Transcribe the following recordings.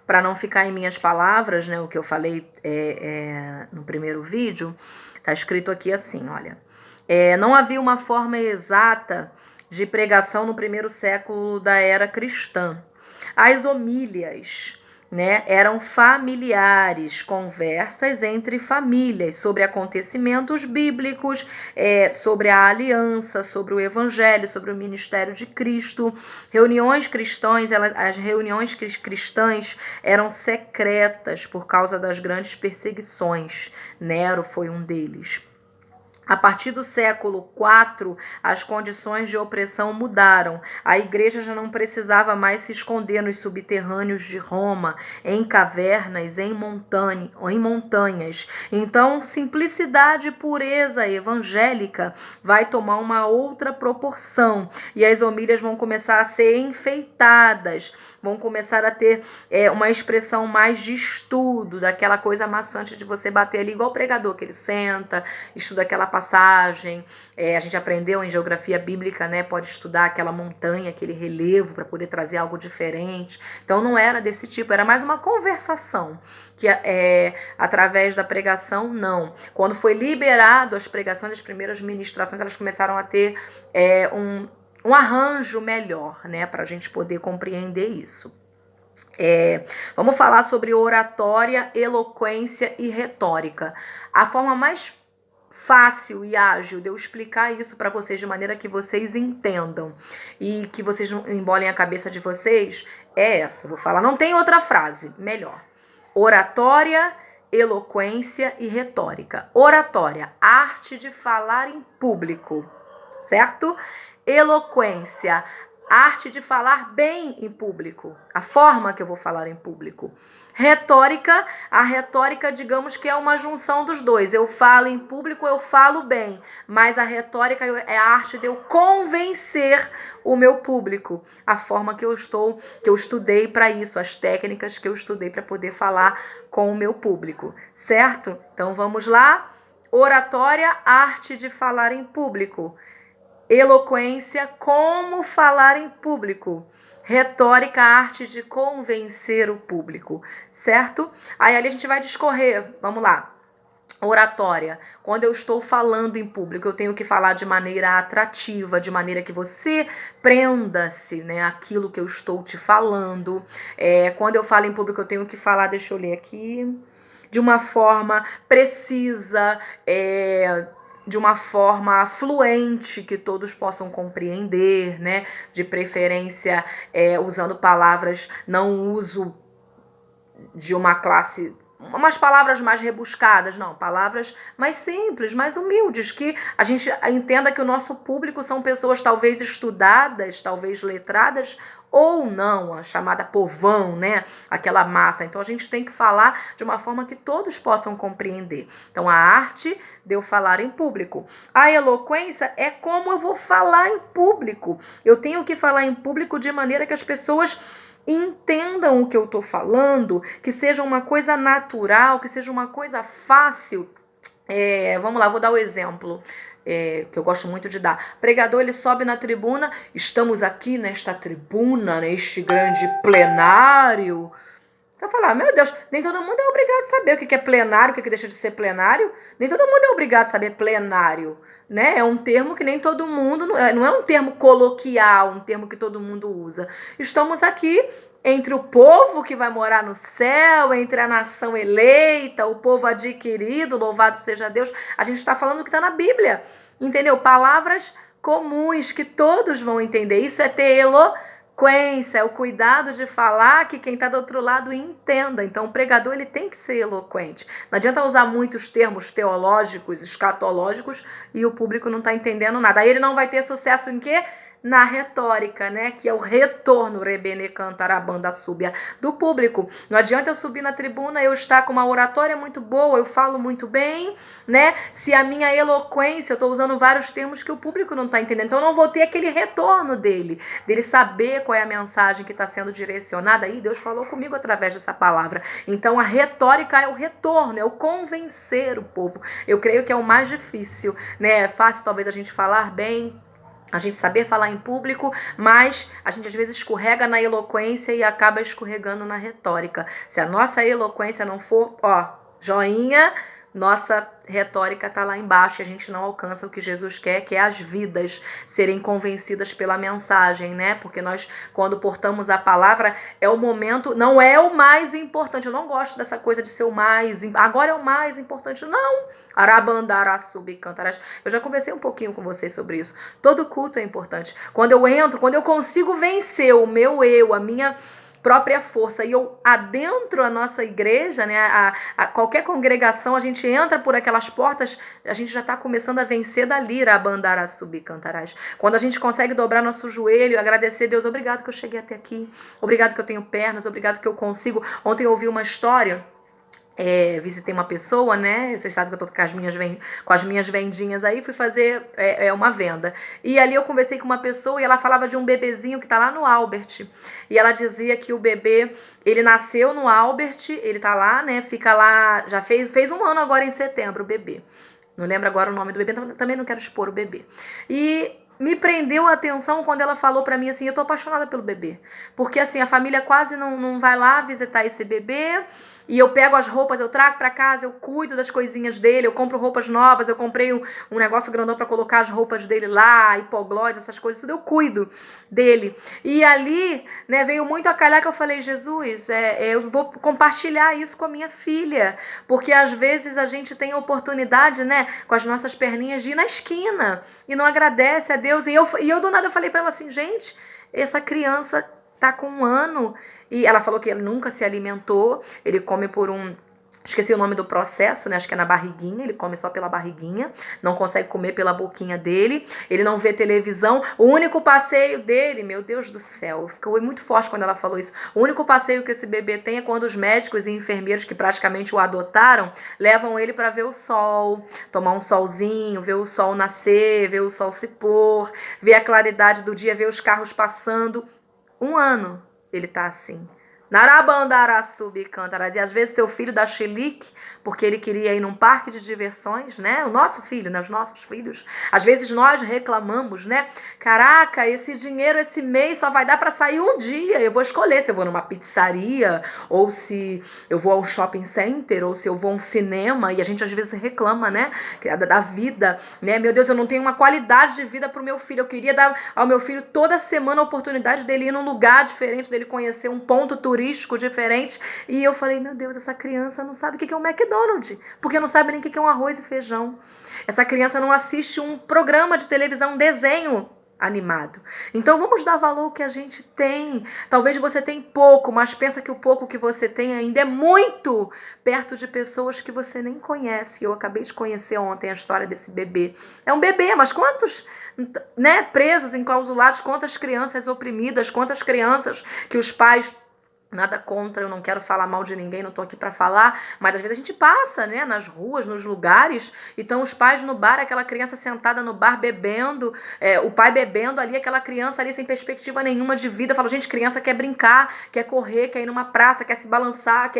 para não ficar em minhas palavras, né, o que eu falei no primeiro vídeo, está escrito aqui assim, olha. Não havia uma forma exata de pregação no primeiro século da era cristã. As homílias, né, eram familiares, conversas entre famílias sobre acontecimentos bíblicos, sobre a aliança, sobre o evangelho, sobre o ministério de Cristo. Reuniões cristãs, as reuniões cristãs eram secretas por causa das grandes perseguições. Nero foi um deles. A partir do século IV, as condições de opressão mudaram. A igreja já não precisava mais se esconder nos subterrâneos de Roma, em cavernas, em montanhas. Então, simplicidade e pureza evangélica vai tomar uma outra proporção. E as homílias vão começar a ser enfeitadas, vão começar a ter uma expressão mais de estudo, daquela coisa maçante de você bater ali, igual o pregador, que ele senta, estuda aquela passagem. A gente aprendeu em geografia bíblica, né? Pode estudar aquela montanha, aquele relevo, para poder trazer algo diferente. Então não era desse tipo, era mais uma conversação. Que através da pregação, não. Quando foi liberado as pregações, as primeiras ministrações, elas começaram a ter um arranjo melhor, né, para a gente poder compreender isso. Vamos falar sobre oratória, eloquência e retórica. A forma mais fácil e ágil de eu explicar isso para vocês de maneira que vocês entendam e que vocês não embolem a cabeça de vocês é essa. Vou falar, não tem outra frase melhor. Oratória, eloquência e retórica. Oratória, arte de falar em público, certo? Eloquência, arte de falar bem em público, a forma que eu vou falar em público. Retórica, a retórica, digamos que é uma junção dos dois. Eu falo em público, eu falo bem, mas a retórica é a arte de eu convencer o meu público, a forma que eu estudei para isso, as técnicas que eu estudei para poder falar com o meu público, certo? Então vamos lá. Oratória, arte de falar em público. Eloquência, como falar em público. Retórica, arte de convencer o público, certo? Aí ali a gente vai discorrer, vamos lá. Oratória, quando eu estou falando em público, eu tenho que falar de maneira atrativa, de maneira que você prenda-se, né, aquilo que eu estou te falando. Quando eu falo em público, eu tenho que falar, deixa eu ler aqui, de uma forma precisa, de uma forma fluente, que todos possam compreender, né? De preferência, usando palavras, não uso de uma classe, umas palavras mais rebuscadas, não, palavras mais simples, mais humildes, que a gente entenda que o nosso público são pessoas talvez estudadas, talvez letradas, ou não, a chamada povão, né? Aquela massa. Então a gente tem que falar de uma forma que todos possam compreender. Então a arte de eu falar em público. A eloquência é como eu vou falar em público. Eu tenho que falar em público de maneira que as pessoas entendam o que eu estou falando, que seja uma coisa natural, que seja uma coisa fácil. Vamos lá, vou dar o exemplo. Que eu gosto muito de dar. Pregador, ele sobe na tribuna, estamos aqui nesta tribuna, neste grande plenário. Então falar, meu Deus, nem todo mundo é obrigado a saber o que é plenário, o que deixa de ser plenário. Nem todo mundo é obrigado a saber plenário, né? É um termo que nem todo mundo, não é um termo coloquial, um termo que todo mundo usa. Estamos aqui entre o povo que vai morar no céu, entre a nação eleita, o povo adquirido, louvado seja Deus. A gente está falando o que está na Bíblia, entendeu? Palavras comuns que todos vão entender. Isso é ter eloquência, é o cuidado de falar que quem está do outro lado entenda. Então o pregador ele tem que ser eloquente. Não adianta usar muitos termos teológicos, escatológicos e o público não está entendendo nada. Aí ele não vai ter sucesso em quê? Na retórica, né? Que é o retorno, rebene cantarabanda súbia, do público. Não adianta eu subir na tribuna, eu estar com uma oratória muito boa, eu falo muito bem, né? Se a minha eloquência, eu estou usando vários termos que o público não está entendendo. Então eu não vou ter aquele retorno dele saber qual é a mensagem que está sendo direcionada. Aí Deus falou comigo através dessa palavra. Então a retórica é o retorno, é o convencer o povo. Eu creio que é o mais difícil, né? É fácil talvez a gente falar bem, a gente saber falar em público, mas a gente às vezes escorrega na eloquência e acaba escorregando na retórica. Se a nossa eloquência não for, joinha, nossa retórica está lá embaixo e a gente não alcança o que Jesus quer, que é as vidas serem convencidas pela mensagem, né? Porque nós, quando portamos a palavra, é o momento, não é o mais importante. Eu não gosto dessa coisa de ser o mais, agora é o mais importante. Não! Arabandaraçubi cantarás. Eu já conversei um pouquinho com vocês sobre isso. Todo culto é importante. Quando eu entro, quando eu consigo vencer o meu eu, a minha própria força, e eu adentro a nossa igreja, né, a qualquer congregação, a gente entra por aquelas portas, a gente já está começando a vencer da lira, a bandara subir cantarás. Quando a gente consegue dobrar nosso joelho e agradecer, Deus, obrigado que eu cheguei até aqui, obrigado que eu tenho pernas, obrigado que eu consigo. Ontem eu ouvi uma história, visitei uma pessoa, né? Vocês sabem que eu tô com as minhas vendinhas aí, fui fazer uma venda. E ali eu conversei com uma pessoa e ela falava de um bebezinho que tá lá no Albert. E ela dizia que o bebê, ele nasceu no Albert, ele tá lá, né? Fica lá, já fez um ano agora em setembro, o bebê. Não lembro agora o nome do bebê, também não quero expor o bebê. E me prendeu a atenção quando ela falou pra mim assim, eu tô apaixonada pelo bebê. Porque assim, a família quase não vai lá visitar esse bebê. E eu pego as roupas, eu trago pra casa, eu cuido das coisinhas dele, eu compro roupas novas, eu comprei um negócio grandão pra colocar as roupas dele lá, hipoglós, essas coisas, tudo eu cuido dele. E ali, né, veio muito a calhar que eu falei, Jesus, eu vou compartilhar isso com a minha filha, porque às vezes a gente tem a oportunidade, né, com as nossas perninhas de ir na esquina e não agradece a Deus. E eu do nada eu falei pra ela assim, gente, essa criança tá com 1 ano e ela falou que ele nunca se alimentou, ele come por esqueci o nome do processo, né? Acho que é na barriguinha, ele come só pela barriguinha, não consegue comer pela boquinha dele, ele não vê televisão. O único passeio dele, meu Deus do céu, ficou muito forte quando ela falou isso. O único passeio que esse bebê tem é quando os médicos e enfermeiros que praticamente o adotaram levam ele para ver o sol, tomar um solzinho, ver o sol nascer, ver o sol se pôr, ver a claridade do dia, ver os carros passando. 1 ano ele tá assim. Narabandaraçubi cantarás. E às vezes teu filho dá chilique, porque ele queria ir num parque de diversões, né? O nosso filho, né? Os nossos filhos. Às vezes nós reclamamos, né? Caraca, esse dinheiro esse mês só vai dar para sair um dia. Eu vou escolher se eu vou numa pizzaria, ou se eu vou ao shopping center, ou se eu vou a um cinema. E a gente às vezes reclama, né? Da vida, né? Meu Deus, eu não tenho uma qualidade de vida pro meu filho. Eu queria dar ao meu filho toda semana a oportunidade dele ir num lugar diferente, dele conhecer um ponto turístico diferente. E eu falei, meu Deus, essa criança não sabe o que é um McDonald's, porque não sabe nem o que é um arroz e feijão. Essa criança não assiste um programa de televisão, um desenho animado. Então vamos dar valor ao que a gente tem. Talvez você tenha pouco, mas pensa que o pouco que você tem ainda é muito perto de pessoas que você nem conhece. Eu acabei de conhecer ontem a história desse bebê. É um bebê, mas quantos, né, presos, enclausulados, quantas crianças oprimidas, quantas crianças que os pais... Nada contra, eu não quero falar mal de ninguém, não tô aqui pra falar, mas às vezes a gente passa, né, nas ruas, nos lugares, e estão os pais no bar, aquela criança sentada no bar bebendo, o pai bebendo ali, aquela criança ali sem perspectiva nenhuma de vida. Eu falo, gente, criança quer brincar, quer correr, quer ir numa praça, quer se balançar,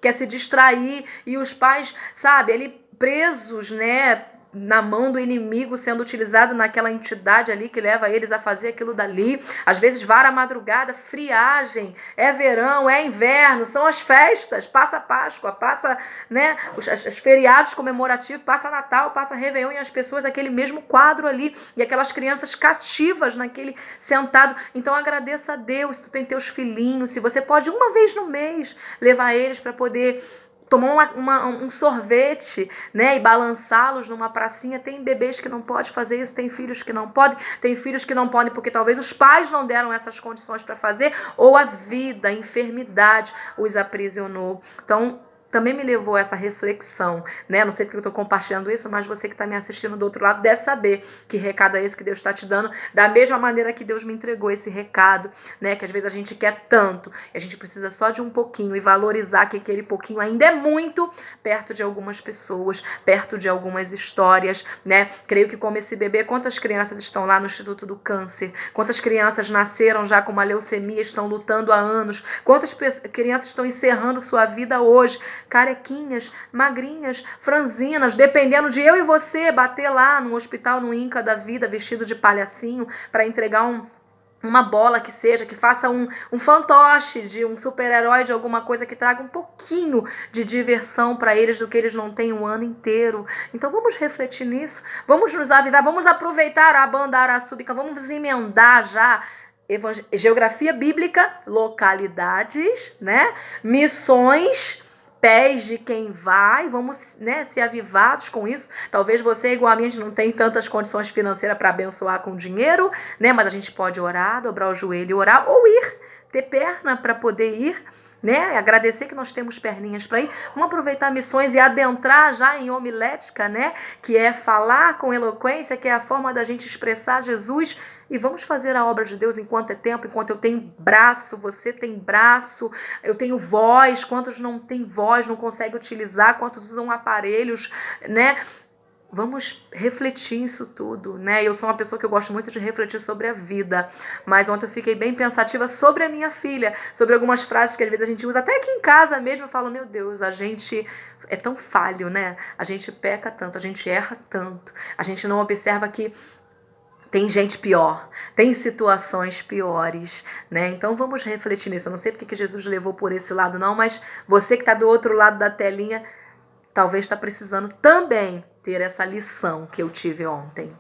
quer se distrair, e os pais, sabe, ali presos, né, na mão do inimigo, sendo utilizado naquela entidade ali que leva eles a fazer aquilo dali. Às vezes vara a madrugada, friagem, é verão, é inverno, são as festas, passa Páscoa, passa, né, os feriados comemorativos, passa Natal, passa Réveillon, e as pessoas, aquele mesmo quadro ali, e aquelas crianças cativas naquele sentado. Então agradeça a Deus, se tu tem teus filhinhos, se você pode uma vez no mês levar eles para poder tomar um sorvete, né, e balançá-los numa pracinha. Tem bebês que não podem fazer isso, tem filhos que não podem, tem filhos que não podem porque talvez os pais não deram essas condições para fazer, ou a vida, a enfermidade os aprisionou. Então, também me levou a essa reflexão, né? Não sei porque eu estou compartilhando isso, mas você que está me assistindo do outro lado deve saber que recado é esse que Deus está te dando, da mesma maneira que Deus me entregou esse recado, né? Que às vezes a gente quer tanto, e a gente precisa só de um pouquinho, e valorizar que aquele pouquinho ainda é muito perto de algumas pessoas, perto de algumas histórias, né? Creio que como esse bebê, quantas crianças estão lá no Instituto do Câncer, quantas crianças nasceram já com uma leucemia, estão lutando há anos, quantas crianças estão encerrando sua vida hoje, carequinhas, magrinhas, franzinas, dependendo de eu e você bater lá no hospital, no Inca da vida, vestido de palhacinho, para entregar uma bola que seja, que faça um fantoche de um super-herói, de alguma coisa que traga um pouquinho de diversão para eles do que eles não têm o ano inteiro. Então vamos refletir nisso, vamos nos avivar, vamos aproveitar a Bandara Súbica, vamos emendar já geografia bíblica, localidades, né? Missões, pés de quem vai, vamos, né, ser avivados com isso. Talvez você, igualmente, não tenha tantas condições financeiras para abençoar com dinheiro, né? Mas a gente pode orar, dobrar o joelho e orar, ou ir, ter perna para poder ir, né? Agradecer que nós temos perninhas para ir. Vamos aproveitar missões e adentrar já em homilética, né? Que é falar com eloquência, que é a forma da gente expressar Jesus. E vamos fazer a obra de Deus enquanto é tempo, enquanto eu tenho braço, você tem braço, eu tenho voz, quantos não têm voz, não conseguem utilizar, quantos usam aparelhos, né? Vamos refletir isso tudo, né? Eu sou uma pessoa que eu gosto muito de refletir sobre a vida, mas ontem eu fiquei bem pensativa sobre a minha filha, sobre algumas frases que às vezes a gente usa, até aqui em casa mesmo, eu falo, meu Deus, a gente é tão falho, né? A gente peca tanto, a gente erra tanto, a gente não observa que tem gente pior, tem situações piores, né? Então vamos refletir nisso. Eu não sei porque que Jesus levou por esse lado não, mas você que está do outro lado da telinha, talvez está precisando também ter essa lição que eu tive ontem.